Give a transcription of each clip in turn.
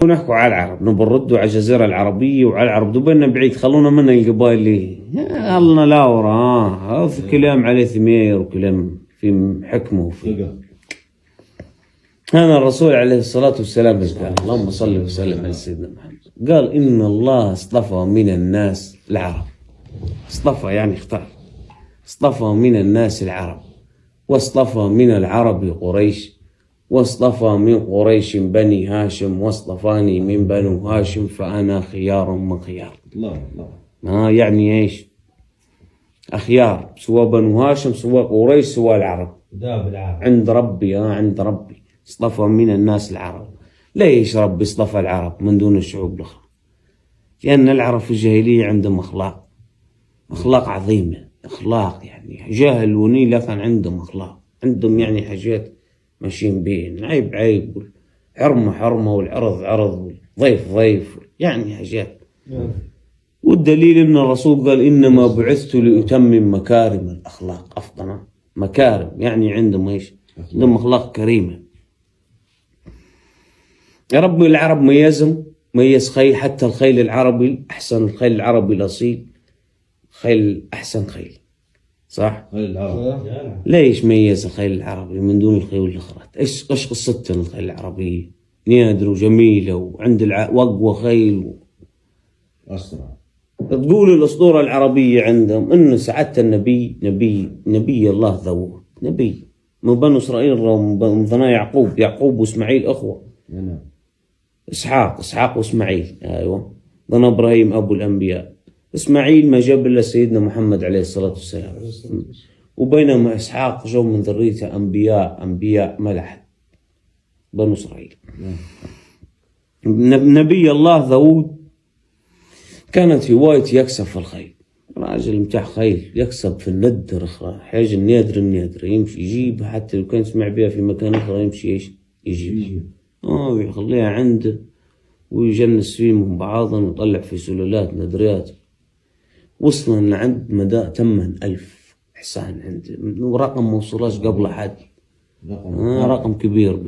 ونحكوا على العرب، نبى نردوا على الجزيرة العربية وعلى العرب دبنا بعيد، خلونا من القبائل اللي الله لا وراه، هذا كلام عليه ثمير وكلام في حكمه وفي هذا الرسول عليه الصلاة والسلام قال اللهم صل وسلم على سيدنا محمد، قال إن الله اصطفى من الناس العرب، اصطفى يعني اختار، اصطفى من الناس العرب، واصطفى من العرب قريش، واصطفى من قريش بني هاشم، واصطفاني من بنو هاشم فأنا خيار من خيار. الله يعني ايش؟ أخيار، سواء بنو هاشم سواء قريش سواء العرب عند ربي. عند ربي اصطفى من الناس العرب. ليش ربي اصطفى العرب من دون الشعوب الأخرى؟ لأن العرب في الجاهلية عندهم أخلاق عظيمة، أخلاق يعني جاهل وني لكن عندهم أخلاق، عندهم يعني حاجات ماشيين بين، عيب حرمة والعرض عرض والضيف يعني حاجات. والدليل ان الرسول قال انما بعثت لأتمم مكارم الاخلاق. افضل مكارم يعني عندهم ايش؟ عندهم اخلاق كريمة. يا رب العرب ميز خيل، حتى الخيل العربي احسن، الخيل العربي الاصيل خيل احسن خيل، صح؟ خيل العرب. ليش ميز الخيل العربي من دون الخيول الاخرى؟ ايش قصتها الخيل العربية؟ نادر وجميلة وعند وقوة خيل أسرع. تقول الأسطورة العربية عندهم إن سعادة النبي نبي الله ذوه، نبي من بنو إسرائيل، من ثناء يعقوب وإسماعيل أخوة. إسحاق وإسماعيل، أيوة، ضنا إبراهيم أبو الأنبياء. إسماعيل ما جاب إلا سيدنا محمد عليه الصلاة والسلام، وبينما إسحاق جو من ذريته أنبياء ملحد بنو إسرائيل. نبي الله داود كانت هوايته يكسب في الخيل، راجل متاع خيل يكسب في الندر، حاجة النادر يمشي يجيب، حتى لو كان يسمع بها في مكان آخر يمشي يجيب ويخليها عنده ويجنس فيه من بعضهم ويطلع في سلالات ندريات. وصلنا لعند مدى 8000 حصان عنده، ورقم ما وصلاش قبل حد، رقم كبير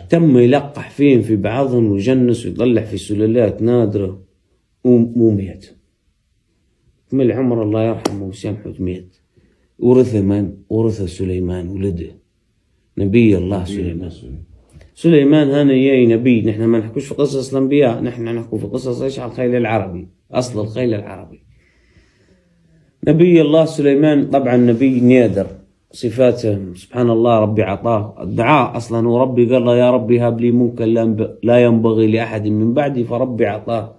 تم يلقح فيهم في بعضهم ويجنس ويطلع في سلالات نادرة وميت. كمل عمر الله يرحمه ويسامحه ميت. ورثه من؟ ورثه سليمان ولده نبي الله سليمان هنا ياي نبي. نحن ما نحكوش في قصص الأنبياء، نحن نحكو في قصص ايش؟ على الخيل العربي، أصل الخيل العربي. نبي الله سليمان طبعا نبي نادر، صفاته سبحان الله ربي عطاه الدعاء أصلا، وربي قال له يا ربي هب لي ملكا لا ينبغي لأحد من بعدي، فربي عطاه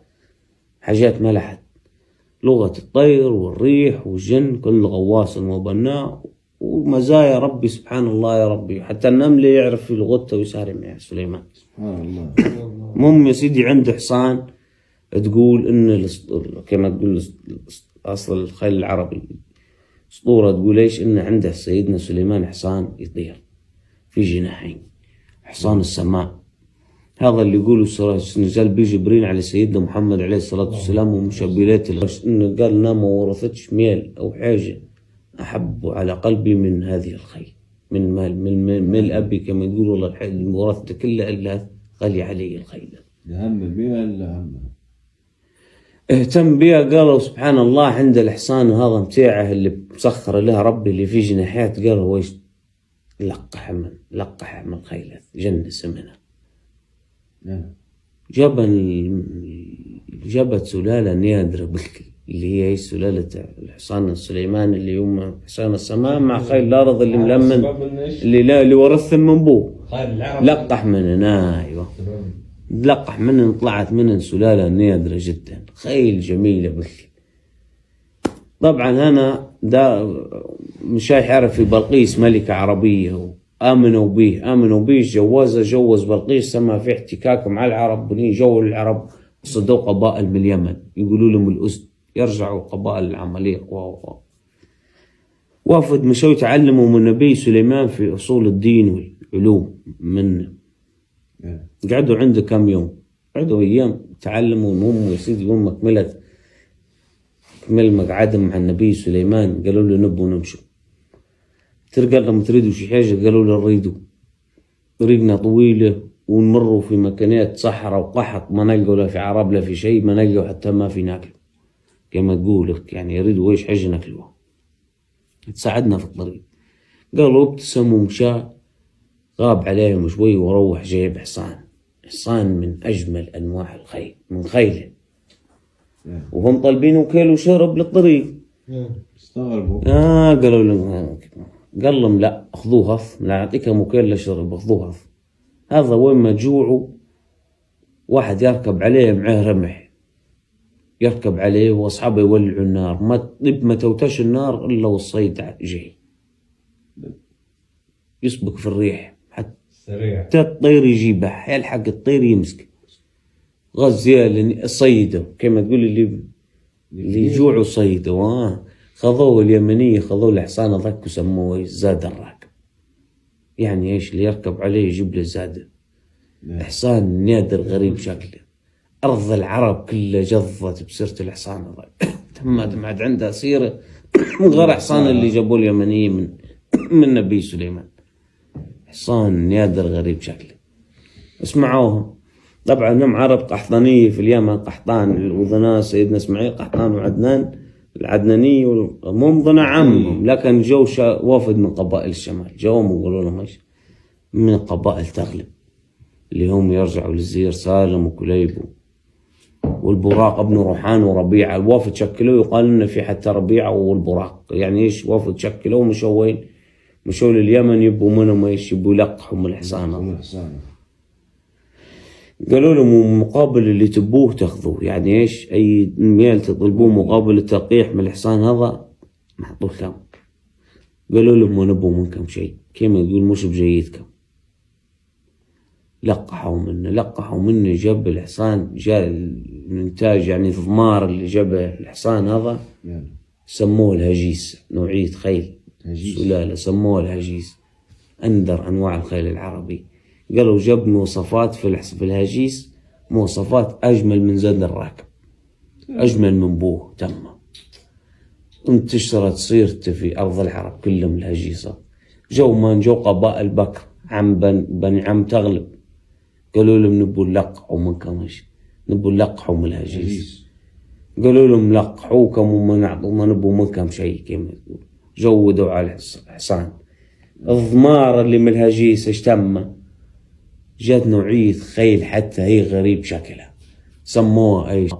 حاجات ملحت، لغة الطير والريح والجن كل غواص وبناء، ومزايا ربي سبحان الله يا ربي، حتى النمل يعرف في لغته ويسارع مع سليمان سبحان الله. المهم يا سيدي عنده حصان، تقول إن كما تقول أصل الخيل العربي اسطورة تقول ايش؟ ان عنده سيدنا سليمان حصان يطير في جناحين، حصان السماء. هذا اللي يقولوا نزل به جبريل على سيدنا محمد عليه الصلاة والسلام ومشبلات انه قال ما ورثتش ميل او حاجة احب على قلبي من هذه الخيل، من مال ابي كما يقولوا الله ورثت كلها الا غالي علي الخيل. هم بها الا هم اهتم بها. قالوا سبحان الله عند الحصان هذا متاعه اللي مسخر لها ربي اللي فيه جناحات، قالوا ويش لقح من خيلة جنس منها. جابت سلالة نادرة اللي هي سلالة الحصان السليمان اللي هم حصان السماء مع خيل الأرض اللي ملمن اللي ورثهم من بوه، لقح مننا. أيوة لقح منن، طلعت منن سلالة نادرة جدا، خيل جميلة طبعا هنا دا مش يعرف في بلقيس ملكة عربية، آمنوا به جوز بلقيس، سما في احتكاك مع العرب، بني جو العرب صدوا قبائل من اليمن يقولوا لهم الأسد، يرجعوا قبائل العماليق وافد مشوا يتعلموا من النبي سليمان في أصول الدين والعلوم منه. قعدوا عنده كم يوم، قعدوا أيام تعلموا ونهم يا سيدي يوم كمل مقعدهم مع النبي سليمان قالوا له نبوا نمشوا. ترقى لهم تريدوا شي حاجة قالوا له نريدوا طريقنا طويلة ونمروا في مكانات صحراء وقحط، ما نلقوا لا في عرب لا في شيء، ما نلقوا حتى ما في ناكل كما تقولك، يعني يريدوا ايش حاجة ناكلوها تساعدنا في الطريق. قالوا ابتسموا ومشى، غاب عليهم شوي وروح جايب حصان من أجمل أنواع الخيل، من خيله، وهم طالبين وكيل وشرب للطريق. استغربوا. قالوا لهم، قال لهم لا أخذوه هف، لا أعطيكم وكيل لشرب، أخذوه هف. هذا وين ما جوعوا واحد يركب عليه معه رمح، يركب عليه وأصحابه يولعوا النار، ما توتش النار إلا والصيد جاي يسبق في الريح حتى الطير يجيبه، يلحق الطير يمسك غزية صيده كما تقول اللي يجوعوا صيده. خذوه اليمنية، خذوه الحصان ذاك وسموه زاد الراكب، يعني ايش اللي يركب عليه يجيب له زاده. حصان نادر غريب شكله، أرض العرب كلها جظت بسيرة الحصان هذا. ما عاد عندها سيرة من غير حصان اللي جابوه اليمنية من نبي سليمان. حصان نادر غريب شكله. اسمعوها طبعا هم عرب قحطانية في اليمن، قحطان الوذناء سيدنا اسماعيل قحطان وعدنان العدناني مو ضنا عمهم، لكن جو وافد من قبائل الشمال، جوهم وقالوا لهم ايش من قبائل تغلب اللي هم يرجعوا للزير سالم وكليب والبراق ابن روحان وربيعة. الوافد شكلوا يقال لنا في حتى ربيعة والبراق، يعني ايش وافد شكلوا مشوا وين؟ مشوا لليمن يبوا منهم ايش؟ يبوا يلقحوا من الحصان. قالوا لهم مقابل اللي تبوه تاخذوه، يعني ايش؟ اي ميل تطلبوه مقابل التلقيح من الحصان هذا محطوط لهم. قالوا لهم ما نبوا منكم شيء، كما يقول مش بجيدكم. لقحوا منه جاب الحصان، جاء الانتاج يعني ضمار اللي جابه الحصان هذا سموه الهجيس، نوعية خيل سلالة سموه الهجيس، أندر أنواع الخيل العربي. قالوا جاب مواصفات في الهجيس، مواصفات أجمل من زاد الراكب، أجمل من بوه تمه. انتشرت سيرته في أرض العرب كلهم الهجيسة. جو قبائل بكر بني عم تغلب، قالوا لهم نبوا نلقحوا منكم ايش؟ نبوا نلقحوا من الهجيس. قالوا لهم لقحوكم وما نبوا منكم شيء كما تقول. جودوا على الحصان. الضمار اللي من الهجيس ايش تم؟ جات نوعية خيل حتى هي غريب شكلها، سموها ايش؟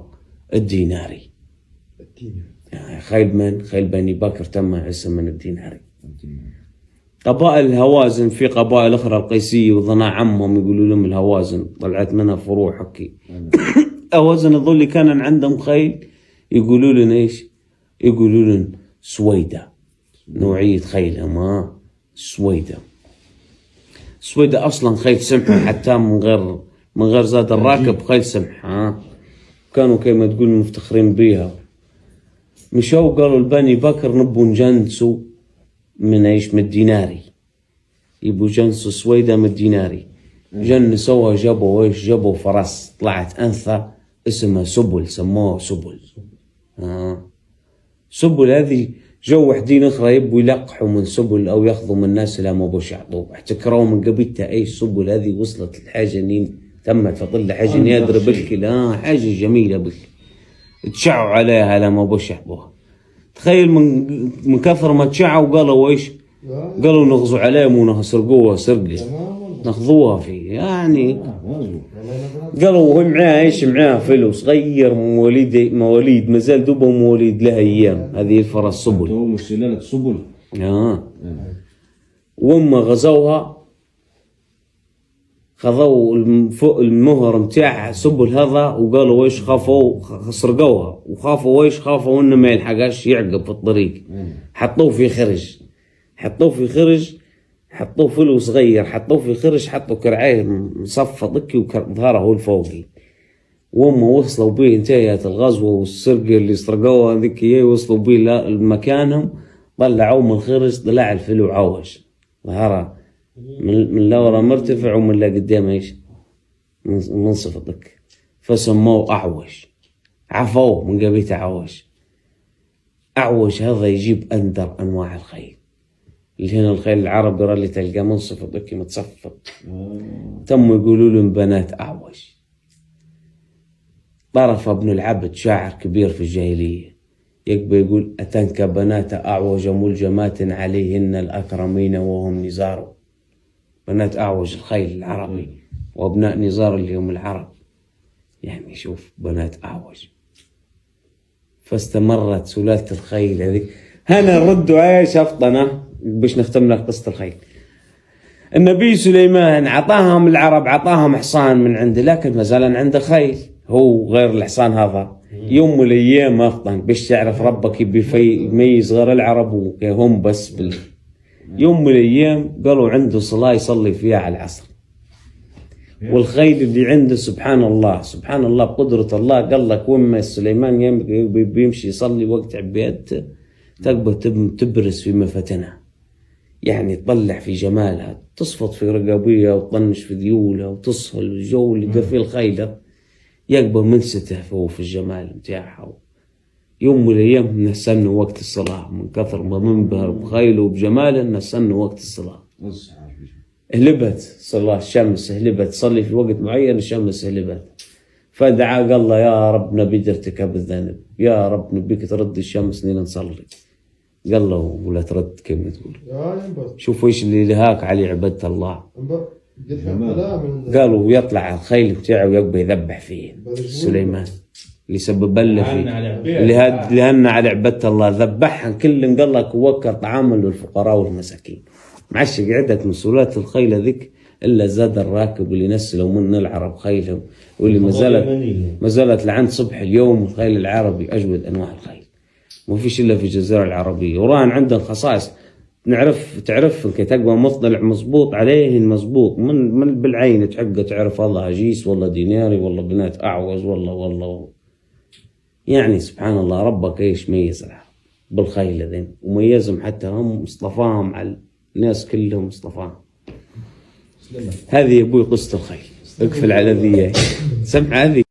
الديناري. يعني خيل بني بكر تم اسم من الديناري. قبائل الهوازن، في قبائل أخرى القيسية وضناع عمهم يقولوا لهم الهوازن، طلعت منها فروع حكي. هوازن هذول اللي كان عندهم خيل يقولوا لنا إيش؟ يقولوا لنا سويدة، نوعية خيلهم سويدة أصلا خيل سمحة، حتى من غير زاد الراكب خيل سمحة. كانوا كما تقول مفتخرين بيها. مشوا قالوا البني بكر نبوا نجنسوا من ايش؟ من الديناري، يبوا جنسوا سويدة من الديناري. جنسوها جابوا ايش؟ جابوا فرس طلعت انثى اسمها سبل، سموها سبل. سبل هذه جو وحدين اخرى يبوا يلقحوا من سبل او ياخذوا من الناس اللي ما بوش يعطوه، احتكروا من قبيلته ايش؟ سبل هذه وصلت الحاجة نين تمت فطلع حاجة نادرة بالكل، حاجة جميلة بالكل، تشعوا عليها لما بوش يعطوها. تخيل من كثر ما تشعوا قالوا ايش؟ قالوا نغزوا عليهم ونسرقوها سرقة، ناخذوها فيه يعني. قالوا وهي معاها ايش؟ معاها فلو صغير مواليد ما زال دوبه مواليد لها ايام، هذه الفرس سبل. هو مش سلالة سبل. وهم غزوها خذوا المهر متاع سبل هذا، وقالوا ايش؟ خافوا سرقوها، وخافوا ايش؟ خافوا انه ما يلحقش يعقب في الطريق. حطوه في خرج، حطوه فلو صغير، حطوه في خرج، حطوا كرعيه مصفى ضكي وظهره هو الفوقي. وهم وصلوا بيه، انتهت الغزوة والسرقة اللي سرقوها ذيك وصلوا بيه لمكانهم، طلعوه من الخرج، طلع الفلو عوج ظهره من لورا مرتفع ومن لا قدام ايش؟ منصف الضك، فسموه أعوج. عفوه من قبيلة أعوج هذا يجيب أندر أنواع الخيل، اللي هنا الخيل العربي اللي تلقى منصف ضكي متصفط. تم يقولوا لهم بنات أعوج. طرف ابن العبد شاعر كبير في الجاهلية يقبل يقول: أتنك بنات أعوج ملجمات عليهن الأكرمين وهم نزار. بنات أعوج الخيل العربي وأبناء نزار اللي هم العرب. يعني شوف بنات أعوج. فاستمرت سلالة الخيل هذه. هنا ردوا ايش أفطنة باش نختم لك قصة الخيل. النبي سليمان عطاهم العرب، عطاهم حصان من عنده، لكن ما زال عنده خيل هو غير الحصان هذا. يوم من الايام افطن باش تعرف ربك يميز غير العرب وهم بس يوم من الايام قالوا عنده صلاة يصلي فيها على العصر، والخيل اللي عنده سبحان الله سبحان الله بقدرة الله. قال لك وما سليمان بيمشي يصلي وقت عبيات تقبل تبرز في مفتنها، يعني تطلع في جمالها، تصفط في رقابيها وتطنش في ذيولها وتصهل الجو اللي فيه الخيلة يقبل منسته فوق في الجمال متاعها. يوم من الايام نستنوا وقت الصلاة من كثر ما منبهر بخيله وبجماله، نستنوا وقت الصلاة. هلبت صلاة الشمس، هلبت صلي في وقت معين الشمس هلبت، فدعا قال الله: يا رب نبي ارتكب الذنب، يا رب نبيك ترد الشمس لين نصلي. قال له: ولا ترد كما تقول. شوفوا ايش اللي لهاك علي عبادة الله. قالوا يطلع الخيل بتاعه ويقبل يذبح فيه سليمان اللي سبب له فيه اللي هن على عبادة الله، ذبحهم كلهم. قال لك ووكر طعاما للفقراء والمساكين. معش قعدت من سلالة الخيل ذيك الا زاد الراكب واللي نسلوا من العرب خيلهم، واللي ما زالت لعند صبح اليوم الخيل العربي اجود انواع الخيل، ما فيش الا في الجزيرة العربية. وران عندهم خصائص تعرف انك تقوى مطلع مزبوط عليه مزبوط من بالعين تحق تعرف والله هجيس والله ديناري والله بنات اعوز والله يعني سبحان الله ربك ايش ميز العرب بالخيل ذين، وميزهم حتى هم اصطفاهم على الناس كلهم اصطفاهم. هذه يا ابوي قصة الخيل. اقفل على ذي سمع هذه.